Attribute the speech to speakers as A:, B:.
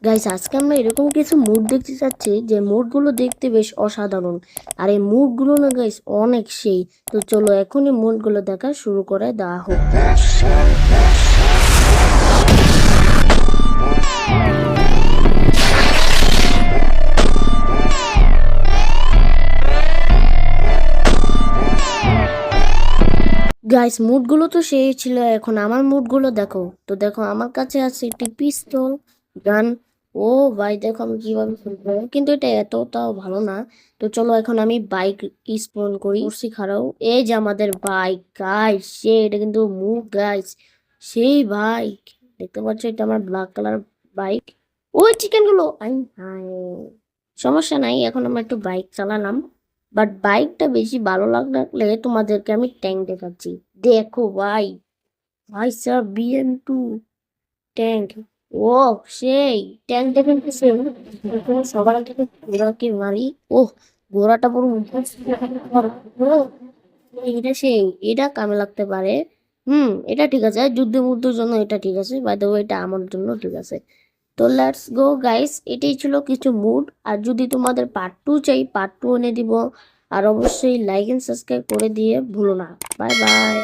A: Guys আজকে আমরা এরকম কিছু মুড দেখতে চাচ্ছি যে মুডগুলো দেখতে বেশ অসাধারণ। আর এই মুডগুলো না গাইস অনেক সেই। তো চলো এখনই মুডগুলো দেখা শুরু করে দেওয়া হোক। গাইস মুডগুলো তো সেই ছিল, এখন আমার মুডগুলো দেখো। তো দেখো আমার কাছে আছে একটি পিস্তল গান। ও ভাই দেখো আমি কিভাবে খেলবো, কিন্তু এটা এতটাও ভালো না। তো চলো এখন আমি বাইক স্পন করছি খারাও। এই যে আমাদের বাইক গাইস, সে এটা কিন্তু মুভ গাইস, সেই বাইক দেখতে পাচ্ছ, এটা আমার ব্ল্যাক কালার বাইক। ওই চিকেন গুলো সমস্যা নাই, এখন আমরা একটু বাইক চালালাম। বাট বাইকটা বেশি ভালো লাগলে তোমাদেরকে আমি ট্যাঙ্ক দেখাচ্ছি। দেখো ভাই, ভাই স্যার BM2 ট্যাঙ্ক। ও সেই ট্যাঙ্ক দেখেন সবার আগে ঘোড়াকে মারি। ও ঘোড়াটা পুরো এটা সেই, এটা কামে লাগতে পারে। এটা ঠিক আছে, যুদ্ধ মুদ্ধের জন্য এটা ঠিক আছে, বাই দ্য ওয়ে এটা আমার জন্য ঠিক আছে। তো লেটস গো গাইস, এটাই ছিল কিছু মুড। আর যদি তোমাদের পার্ট 2 চাই, পার্ট 2 এনে দিব। আর অবশ্যই লাইক এন্ড সাবস্ক্রাইব করে দিয়ে ভুলো না। Bye bye.